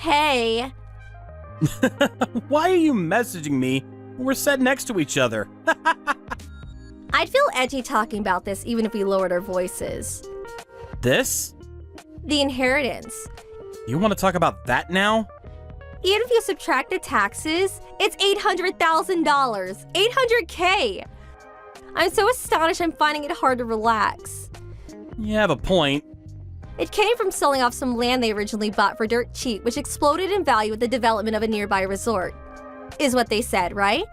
Hey. Why are you messaging me when we're sat next to each other? I'd feel edgy talking about this even if we lowered our voices. This? The inheritance. You want to talk about that now? Even if you subtract the taxes, it's $800,000. $800K! I'm so astonished I'm finding it hard to relax. You have a point. It came from selling off some land they originally bought for dirt cheap, which exploded in value with the development of a nearby resort. Is what they said, right?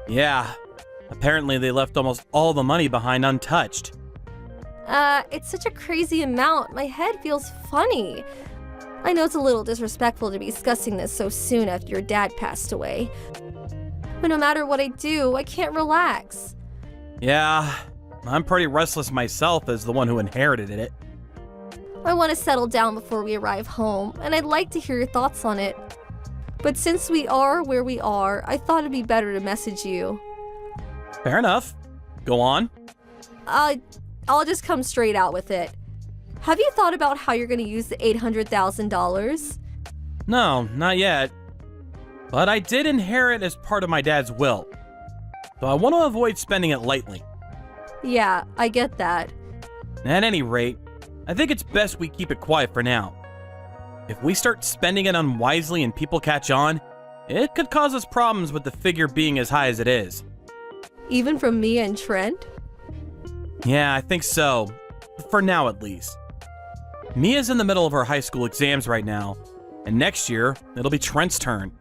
Yeah. Apparently they left almost all the money behind untouched. It's such a crazy amount. My head feels funny. I know it's a little disrespectful to be discussing this so soon after your dad passed away. But no matter what I do, I can't relax. Yeah, I'm pretty restless myself as the one who inherited it. I want to settle down before we arrive home, and I'd like to hear your thoughts on it. But since we are where we are, I thought it'd be better to message you. Fair enough. Go on. I'll just come straight out with it. Have you thought about how you're going to use the $800,000? No, not yet. But I did inherit as part of my dad's will. So I want to avoid spending it lightly. Yeah, I get that. At any rate, I think it's best we keep it quiet for now. If we start spending it unwisely and people catch on, it could cause us problems with the figure being as high as it is. Even from me and Trent? Yeah, I think so. For now, at least. Mia's in the middle of her high school exams right now, and next year, it'll be Trent's turn.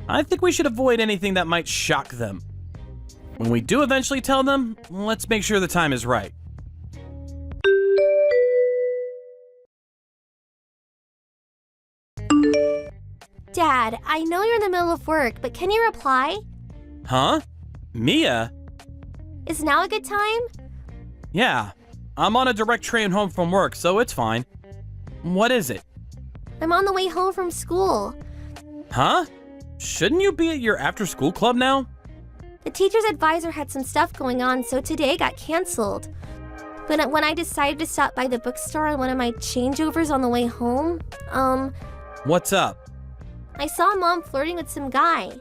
I think we should avoid anything that might shock them. When we do eventually tell them, let's make sure the time is right. Dad, I know you're in the middle of work, but can you reply? Huh? Mia? Is now a good time? Yeah, I'm on a direct train home from work, so it's fine. What is it? I'm on the way home from school. Huh? Shouldn't you be at your after-school club now? The teacher's advisor had some stuff going on, so today got canceled. But when I decided to stop by the bookstore on one of my changeovers on the way home, What's up? I saw Mom flirting with some guy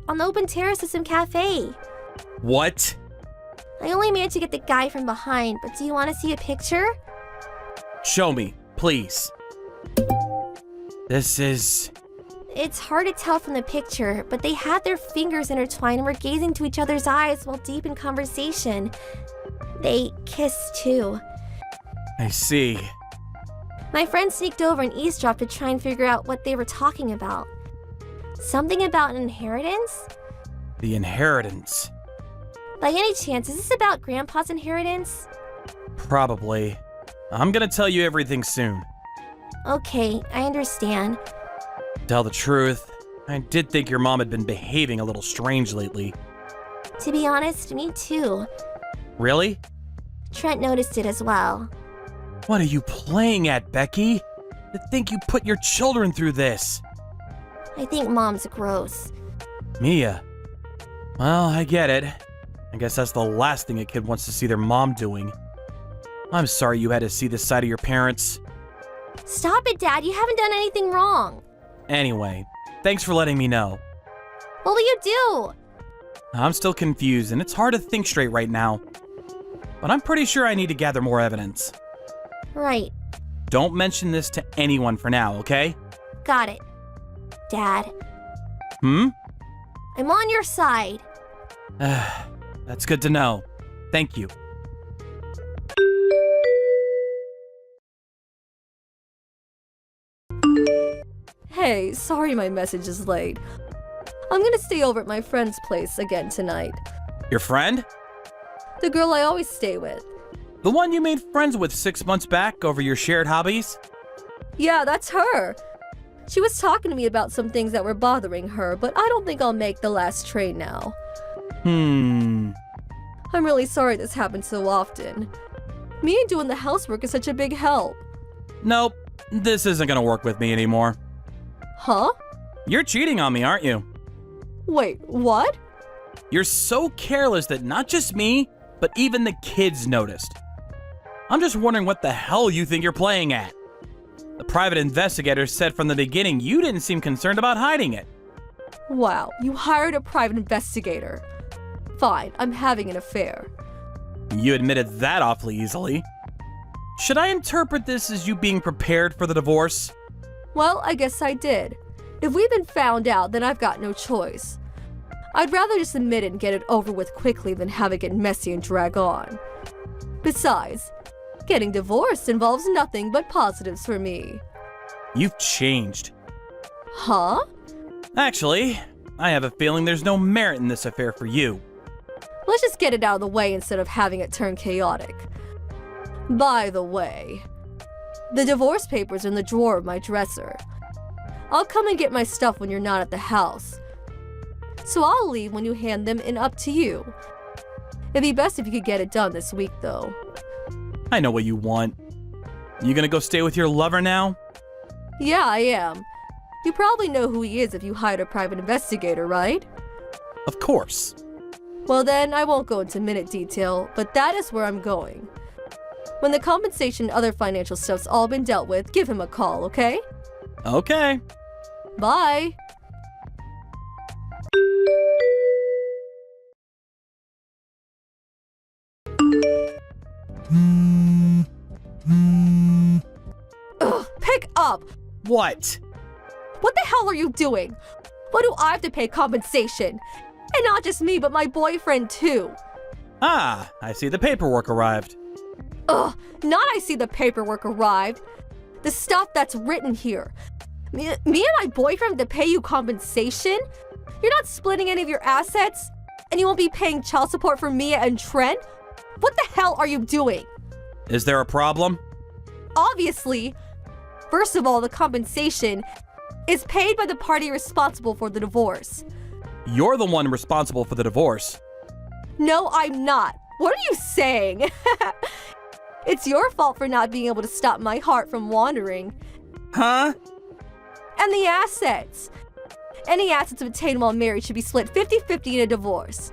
on the open terrace of some cafe. What? I only managed to get the guy from behind, but do you want to see a picture? Show me, please. This is... It's hard to tell from the picture, but they had their fingers intertwined and were gazing to each other's eyes while deep in conversation. They kissed too. I see. My friend sneaked over and eavesdropped to try and figure out what they were talking about. Something about an inheritance? The inheritance. By any chance, is this about Grandpa's inheritance? Probably. I'm gonna tell you everything soon. Okay, I understand. Tell the truth, I did think your mom had been behaving a little strange lately. To be honest, me too. Really? Trent noticed it as well. What are you playing at, Becky? To think you put your children through this. I think Mom's gross. Mia. Well, I get it. I guess that's the last thing a kid wants to see their mom doing. I'm sorry you had to see this side of your parents. Stop it, Dad. You haven't done anything wrong. Anyway, thanks for letting me know. What will you do? I'm still confused and it's hard to think straight right now. But I'm pretty sure I need to gather more evidence. Right. Don't mention this to anyone for now, okay? Got it. Dad. Hmm? I'm on your side. That's good to know. Thank you. Hey, sorry my message is late. I'm gonna stay over at my friend's place again tonight. Your friend? The girl I always stay with. The one you made friends with 6 months back over your shared hobbies? Yeah, that's her. She was talking to me about some things that were bothering her, but I don't think I'll make the last train now. I'm really sorry this happens so often. Me and doing the housework is such a big help. Nope, this isn't gonna work with me anymore. Huh? You're cheating on me, aren't you? Wait, what? You're so careless that not just me, but even the kids noticed. I'm just wondering what the hell you think you're playing at. The private investigator said from the beginning you didn't seem concerned about hiding it. Wow, you hired a private investigator. Fine, I'm having an affair. You admitted that awfully easily. Should I interpret this as you being prepared for the divorce? Well, I guess I did. If we've been found out, then I've got no choice. I'd rather just admit it and get it over with quickly than have it get messy and drag on. Besides, getting divorced involves nothing but positives for me. You've changed. Huh? Actually, I have a feeling there's no merit in this affair for you. Let's just get it out of the way instead of having it turn chaotic. By the way, the divorce papers are in the drawer of my dresser. I'll come and get my stuff when you're not at the house. So I'll leave when you hand them and up to you. It'd be best if you could get it done this week, though. I know what you want. You gonna go stay with your lover now? Yeah, I am. You probably know who he is if you hired a private investigator, right? Of course. Well then, I won't go into minute detail, but that is where I'm going. When the compensation and other financial stuff's all been dealt with, give him a call, okay? Okay. Bye! Ugh, pick up! What? What the hell are you doing? Why do I have to pay compensation? And not just me, but my boyfriend too. Ah, I see the paperwork arrived. Ugh, not I see the paperwork arrived. The stuff that's written here. Me and my boyfriend have to pay you compensation? You're not splitting any of your assets? And you won't be paying child support for Mia and Trent? What the hell are you doing? Is there a problem? Obviously. First of all, the compensation is paid by the party responsible for the divorce. You're the one responsible for the divorce. No, I'm not. What are you saying? It's your fault for not being able to stop my heart from wandering. Huh? And the assets. Any assets obtained while married should be split 50-50 in a divorce.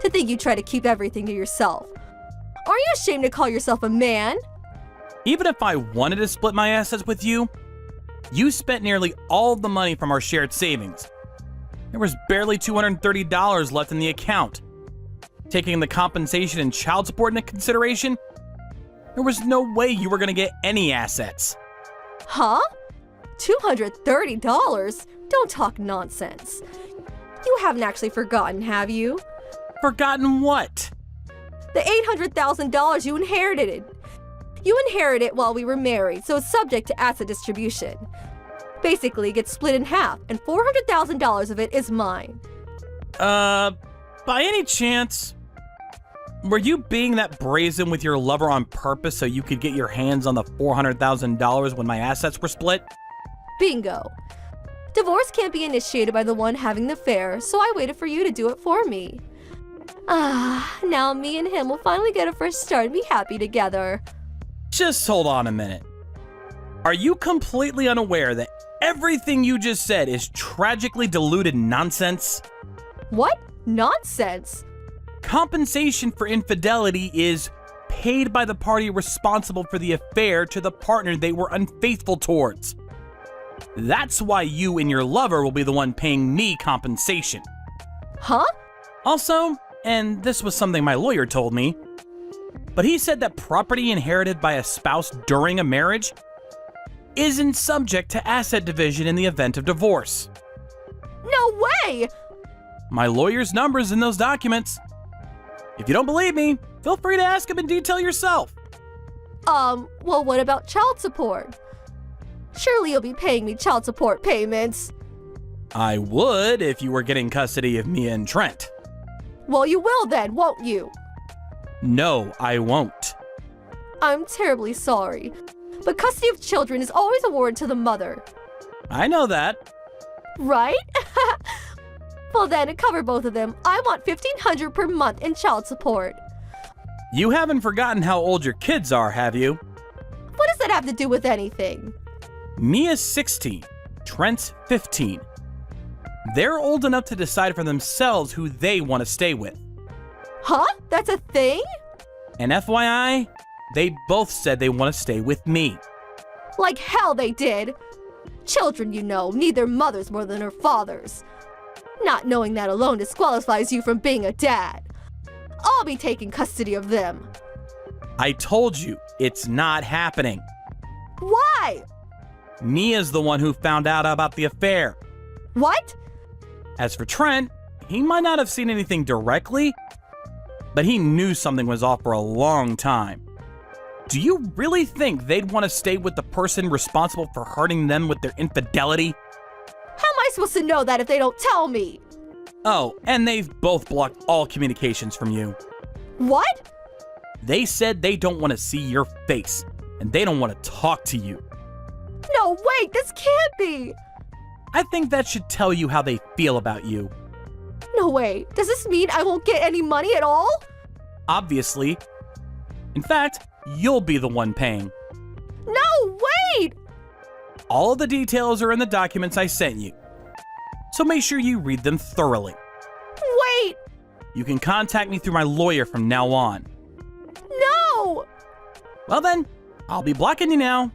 To think you try to keep everything to yourself. Are you ashamed to call yourself a man? Even if I wanted to split my assets with you, you spent nearly all of the money from our shared savings. There was barely $230 left in the account. Taking the compensation and child support into consideration, there was no way you were going to get any assets. Huh? $230? Don't talk nonsense. You haven't actually forgotten, have you? Forgotten what? The $800,000 you inherited. You inherited it while we were married, so it's subject to asset distribution. Basically, it gets split in half, and $400,000 of it is mine. By any chance, were you being that brazen with your lover on purpose so you could get your hands on the $400,000 when my assets were split? Bingo. Divorce can't be initiated by the one having the affair, so I waited for you to do it for me. Now me and him will finally get a fresh start and be happy together. Just hold on a minute. Are you completely unaware that everything you just said is tragically diluted nonsense? What? Nonsense? Compensation for infidelity is paid by the party responsible for the affair to the partner they were unfaithful towards. That's why you and your lover will be the one paying me compensation. Huh? Also, and this was something my lawyer told me, but he said that property inherited by a spouse during a marriage isn't subject to asset division in the event of divorce. No way! My lawyer's number's in those documents. If you don't believe me, feel free to ask him in detail yourself. Well, what about child support? Surely you'll be paying me child support payments. I would if you were getting custody of Mia and Trent. Well, you will then, won't you? No, I won't. I'm terribly sorry, but custody of children is always awarded to the mother. I know that. Right? Well then, to cover both of them, I want $1,500 per month in child support. You haven't forgotten how old your kids are, have you? What does that have to do with anything? Mia's 16, Trent's 15. They're old enough to decide for themselves who they want to stay with. Huh? That's a thing? And FYI, they both said they want to stay with me. Like hell they did! Children, you know, need their mothers more than their fathers. Not knowing that alone disqualifies you from being a dad. I'll be taking custody of them. I told you, it's not happening. Why? Mia's the one who found out about the affair. What? As for Trent, he might not have seen anything directly, but he knew something was off for a long time. Do you really think they'd want to stay with the person responsible for hurting them with their infidelity? How am I supposed to know that if they don't tell me? Oh, and they've both blocked all communications from you. What? They said they don't want to see your face, and they don't want to talk to you. No, wait, this can't be! I think that should tell you how they feel about you. No way, does this mean I won't get any money at all? Obviously. In fact, you'll be the one paying. No, wait! All of the details are in the documents I sent you, so make sure you read them thoroughly. Wait! You can contact me through my lawyer from now on. No! Well then, I'll be blocking you now.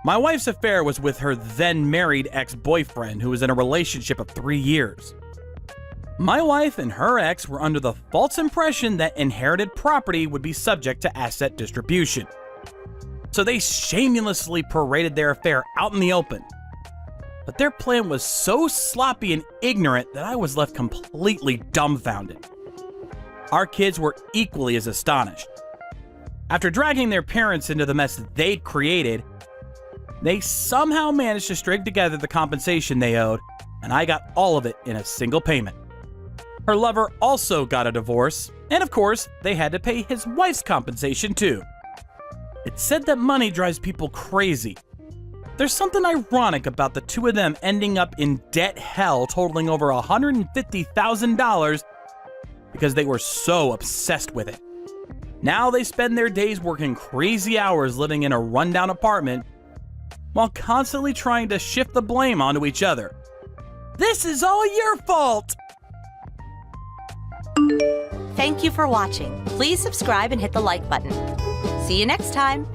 My wife's affair was with her then married ex-boyfriend who was in a relationship of 3 years. My wife and her ex were under the false impression that inherited property would be subject to asset distribution. So they shamelessly paraded their affair out in the open. But their plan was so sloppy and ignorant that I was left completely dumbfounded. Our kids were equally as astonished. After dragging their parents into the mess they'd created, they somehow managed to string together the compensation they owed, and I got all of it in a single payment. Her lover also got a divorce, and of course, they had to pay his wife's compensation too. It's said that money drives people crazy. There's something ironic about the two of them ending up in debt hell totaling over $150,000 because they were so obsessed with it. Now they spend their days working crazy hours living in a rundown apartment while constantly trying to shift the blame onto each other. This is all your fault! Thank you for watching. Please subscribe and hit the like button. See you next time.